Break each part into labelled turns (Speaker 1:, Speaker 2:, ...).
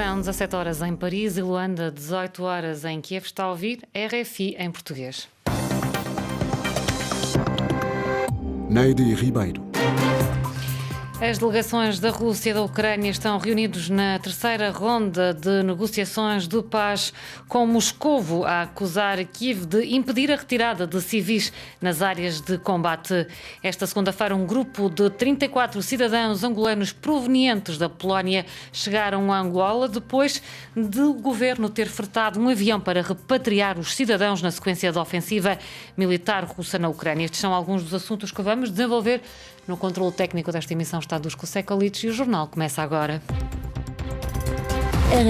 Speaker 1: São 17 horas em Paris e Luanda, 18 horas em Kiev. Está a ouvir RFI em português.
Speaker 2: Neide Ribeiro.
Speaker 1: As delegações da Rússia e da Ucrânia estão reunidos na terceira ronda de negociações de paz, com Moscovo a acusar Kiev de impedir a retirada de civis nas áreas de combate. Esta segunda-feira, um grupo de 34 cidadãos angolanos provenientes da Polónia chegaram a Angola depois de o governo ter fretado um avião para repatriar os cidadãos na sequência da ofensiva militar russa na Ucrânia. Estes são alguns dos assuntos que vamos desenvolver no controle técnico desta emissão. Está Dusko Sekulic e o jornal começa agora.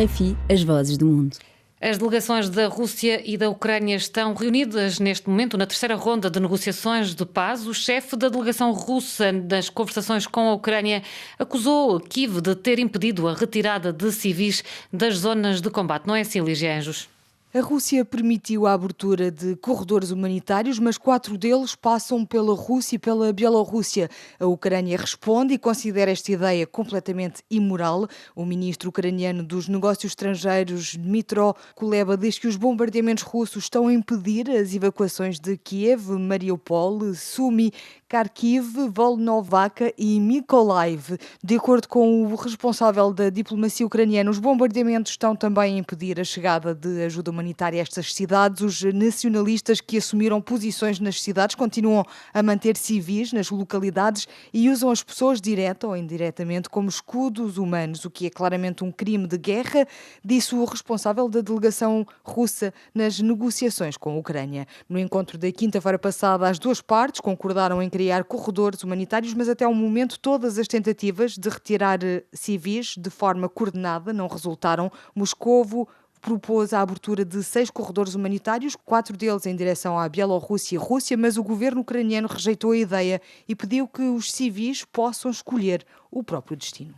Speaker 3: RFI, as vozes do mundo.
Speaker 1: As delegações da Rússia e da Ucrânia estão reunidas neste momento na terceira ronda de negociações de paz. O chefe da delegação russa das conversações com a Ucrânia acusou Kiev de ter impedido a retirada de civis das zonas de combate. Não é assim, Lígia Anjos?
Speaker 4: A Rússia permitiu a abertura de corredores humanitários, mas 4 deles passam pela Rússia e pela Bielorrússia. A Ucrânia responde e considera esta ideia completamente imoral. O ministro ucraniano dos Negócios Estrangeiros, Dmytro Kuleba, diz que os bombardeamentos russos estão a impedir as evacuações de Kiev, Mariupol, Sumy, Kharkiv, Volnovakha e Mykolaiv. De acordo com o responsável da diplomacia ucraniana, os bombardeamentos estão também a impedir a chegada de ajuda humanitária a estas cidades. Os nacionalistas que assumiram posições nas cidades continuam a manter civis nas localidades e usam as pessoas direta ou indiretamente como escudos humanos, o que é claramente um crime de guerra, disse o responsável da delegação russa nas negociações com a Ucrânia. No encontro da quinta-feira passada, as duas partes concordaram em criar corredores humanitários, mas até ao momento todas as tentativas de retirar civis de forma coordenada não resultaram. Moscovo propôs a abertura de 6 corredores humanitários, 4 deles em direção à Bielorrússia e Rússia, mas o governo ucraniano rejeitou a ideia e pediu que os civis possam escolher o próprio destino.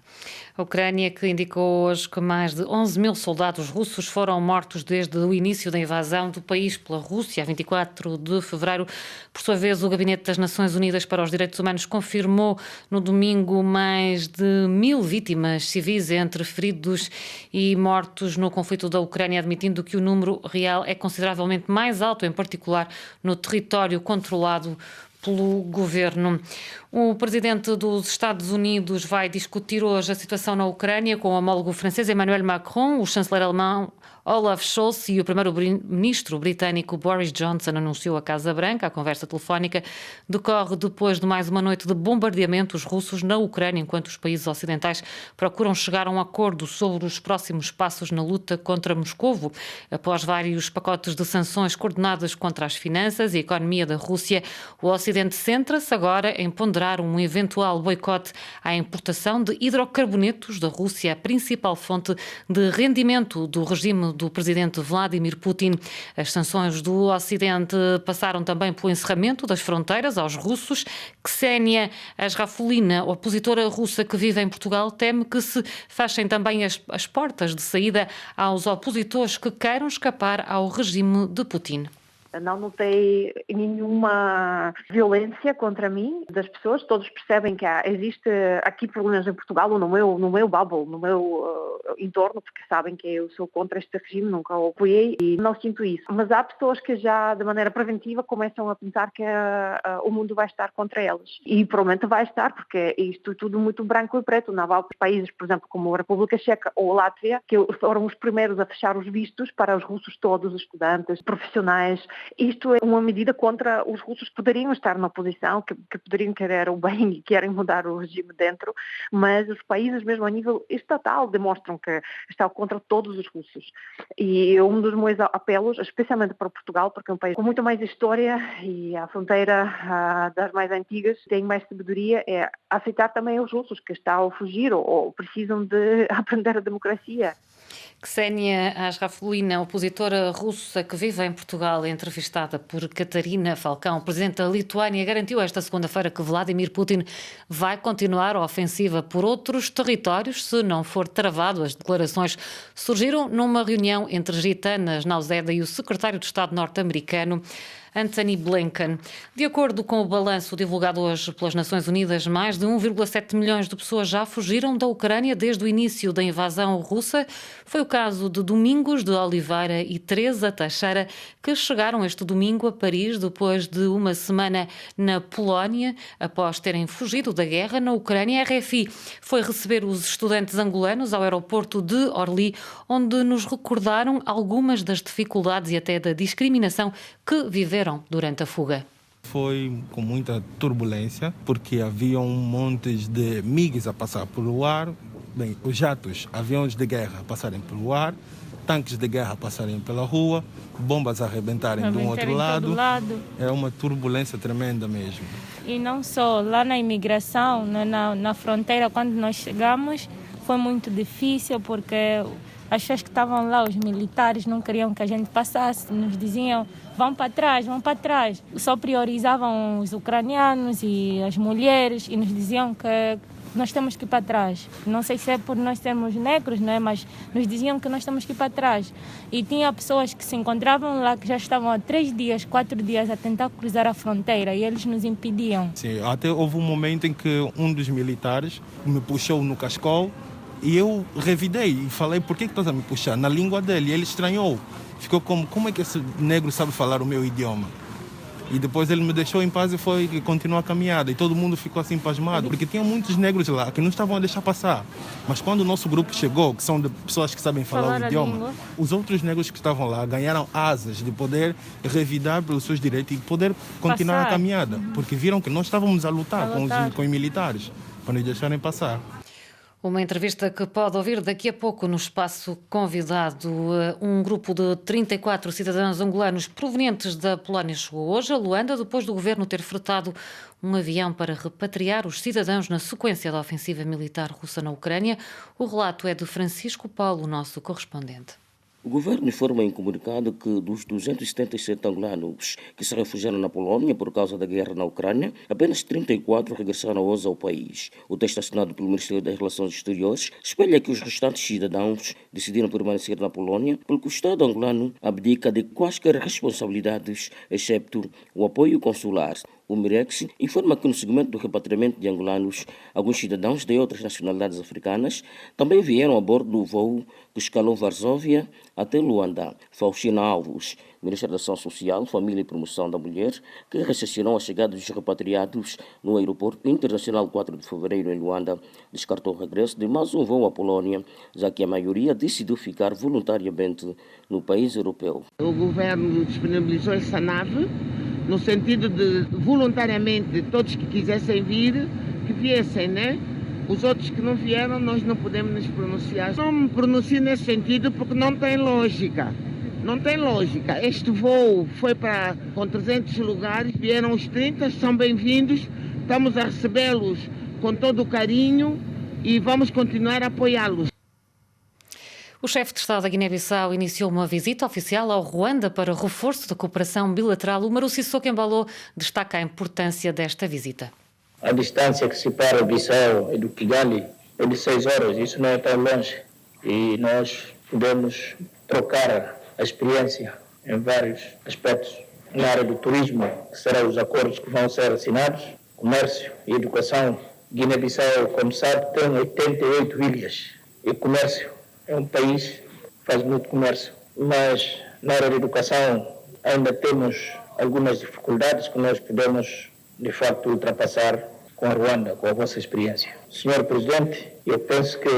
Speaker 1: A Ucrânia, que indicou hoje que mais de 11 mil soldados russos foram mortos desde o início da invasão do país pela Rússia, a 24 de fevereiro. Por sua vez, o Gabinete das Nações Unidas para os Direitos Humanos confirmou no domingo mais de 1.000 vítimas civis, entre feridos e mortos no conflito da Ucrânia, admitindo que o número real é consideravelmente mais alto, em particular no território controlado pelo governo. O presidente dos Estados Unidos vai discutir hoje a situação na Ucrânia com o homólogo francês Emmanuel Macron, o chanceler alemão Olaf Scholz e o primeiro-ministro britânico Boris Johnson, anunciou a Casa Branca. A conversa telefónica decorre depois de mais uma noite de bombardeamentos russos na Ucrânia, enquanto os países ocidentais procuram chegar a um acordo sobre os próximos passos na luta contra Moscovo. Após vários pacotes de sanções coordenadas contra as finanças e a economia da Rússia, o Ocidente centra-se agora em ponderar um eventual boicote à importação de hidrocarbonetos da Rússia, a principal fonte de rendimento do regime do presidente Vladimir Putin. As sanções do Ocidente passaram também pelo encerramento das fronteiras aos russos. Ksenia Asrafulina, opositora russa que vive em Portugal, teme que se fechem também as portas de saída aos opositores que queiram escapar ao regime de Putin.
Speaker 5: Não notei nenhuma violência contra mim das pessoas. Todos percebem que existe aqui problemas em Portugal, ou no meu bubble, no meu entorno, porque sabem que eu sou contra este regime, nunca o apoiei e não sinto isso. Mas há pessoas que já, de maneira preventiva, começam a pensar que o mundo vai estar contra elas. E provavelmente vai estar, porque isto é tudo muito branco e preto. Não há países, por exemplo, como a República Checa ou a Látvia, que foram os primeiros a fechar os vistos para os russos todos, os estudantes, profissionais. Isto é uma medida contra os russos que poderiam estar na oposição, que poderiam querer o bem e querem mudar o regime dentro, mas os países, mesmo a nível estatal, demonstram que estão contra todos os russos. E um dos meus apelos, especialmente para Portugal, porque é um país com muito mais história e a fronteira das mais antigas tem mais sabedoria, é aceitar também os russos que estão a fugir ou precisam de aprender a democracia.
Speaker 1: Ksenia Asrafulina, opositora russa que vive em Portugal, entrevistada por Catarina Falcão. O presidente da Lituânia garantiu esta segunda-feira que Vladimir Putin vai continuar a ofensiva por outros territórios se não for travado. As declarações surgiram numa reunião entre gitanas na Alzeda e o secretário de Estado norte-americano Antony Blinken. De acordo com o balanço divulgado hoje pelas Nações Unidas, mais de 1,7 milhões de pessoas já fugiram da Ucrânia desde o início da invasão russa. Foi o caso de Domingos de Oliveira e Teresa Teixeira, que chegaram este domingo a Paris depois de uma semana na Polónia, após terem fugido da guerra na Ucrânia. A RFI foi receber os estudantes angolanos ao aeroporto de Orly, onde nos recordaram algumas das dificuldades e até da discriminação que viveram durante a fuga.
Speaker 6: Foi com muita turbulência, porque havia um monte de MiGs a passar pelo ar, bem, os jatos, aviões de guerra a passarem pelo ar, tanques de guerra a passarem pela rua, bombas a arrebentarem de um outro lado. É uma turbulência tremenda mesmo.
Speaker 7: E não só lá na imigração, na fronteira, quando nós chegamos, foi muito difícil, porque as pessoas que estavam lá, os militares, não queriam que a gente passasse, nos diziam: vão para trás, vão para trás. Só priorizavam os ucranianos e as mulheres e nos diziam que nós temos que ir para trás. Não sei se é por nós sermos negros, não é? Mas nos diziam que nós temos que ir para trás. E tinha pessoas que se encontravam lá que já estavam há 3 dias, 4 dias a tentar cruzar a fronteira e eles nos impediam.
Speaker 6: Sim, até houve um momento em que um dos militares me puxou no cascol e eu revidei e falei: por que estás a me puxar? Na língua dele. E ele estranhou. Ficou como é que esse negro sabe falar o meu idioma? E depois ele me deixou em paz e foi continuar a caminhada. E todo mundo ficou assim pasmado, porque tinha muitos negros lá que não estavam a deixar passar. Mas quando o nosso grupo chegou, que são de pessoas que sabem falar o idioma, os outros negros que estavam lá ganharam asas de poder revidar pelos seus direitos e poder continuar a caminhada. Porque viram que nós estávamos a lutar com os militares para nos deixarem passar.
Speaker 1: Uma entrevista que pode ouvir daqui a pouco no espaço convidado. Um grupo de 34 cidadãos angolanos provenientes da Polónia chegou hoje a Luanda, depois do governo ter fretado um avião para repatriar os cidadãos na sequência da ofensiva militar russa na Ucrânia. O relato é de Francisco Paulo, nosso correspondente.
Speaker 8: O governo informa em comunicado que dos 277 angolanos que se refugiaram na Polónia por causa da guerra na Ucrânia, apenas 34 regressaram hoje ao país. O texto assinado pelo Ministério das Relações Exteriores espelha que os restantes cidadãos decidiram permanecer na Polónia porque o Estado angolano abdica de quaisquer responsabilidades, excepto o apoio consular. O Mirex informa que no segmento do repatriamento de angolanos, alguns cidadãos de outras nacionalidades africanas também vieram a bordo do voo que escalou Varsóvia até Luanda. Faustina Alves, Ministra da Ação Social, Família e Promoção da Mulher, que recepcionou a chegada dos repatriados no Aeroporto Internacional 4 de Fevereiro em Luanda, descartou o regresso de mais um voo à Polónia, já que a maioria decidiu ficar voluntariamente no país europeu.
Speaker 9: O governo disponibilizou essa nave no sentido de, voluntariamente, todos que quisessem vir, que viessem, né? Os outros que não vieram, nós não podemos nos pronunciar. Não me pronuncio nesse sentido porque não tem lógica. Não tem lógica. Este voo foi com 300 lugares, vieram os 30, são bem-vindos, estamos a recebê-los com todo o carinho e vamos continuar a apoiá-los.
Speaker 1: O chefe de Estado da Guiné-Bissau iniciou uma visita oficial ao Ruanda para reforço da cooperação bilateral. O Maruci Sissoko Embaló destaca a importância desta visita.
Speaker 10: A distância que separa o Bissau e do Kigali é de 6 horas, isso não é tão longe. E nós podemos trocar a experiência em vários aspectos. Na área do turismo, que serão os acordos que vão ser assinados, comércio e educação. Guiné-Bissau, como sabe, tem 88 ilhas e comércio. É um país que faz muito comércio, mas na área da educação ainda temos algumas dificuldades que nós podemos, de facto, ultrapassar com a Ruanda, com a vossa experiência. Senhor Presidente, eu penso que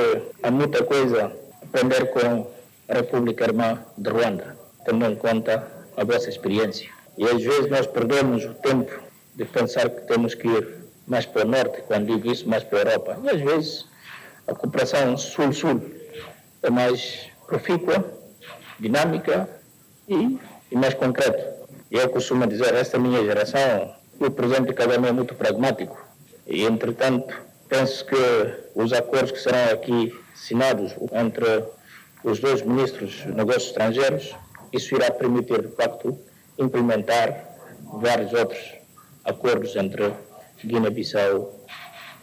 Speaker 10: há muita coisa a aprender com a República Irmã de Ruanda, tendo em conta a vossa experiência. E às vezes nós perdemos o tempo de pensar que temos que ir mais para o norte, quando digo isso, mais para a Europa. E às vezes a cooperação sul-sul é mais profícua, dinâmica e mais concreta. Eu costumo dizer, esta minha geração, o presente cada um é muito pragmático. E, entretanto, penso que os acordos que serão aqui assinados entre os dois ministros de negócios estrangeiros, isso irá permitir, de facto, implementar vários outros acordos entre Guiné-Bissau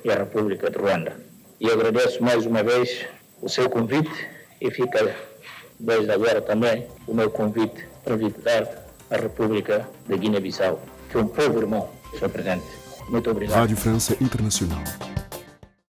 Speaker 10: e a República de Ruanda. E agradeço mais uma vez o seu convite e fica desde agora também o meu convite para visitar a República da Guiné-Bissau, que é um povo irmão, Sr. Presidente. Muito obrigado.
Speaker 2: Rádio França Internacional.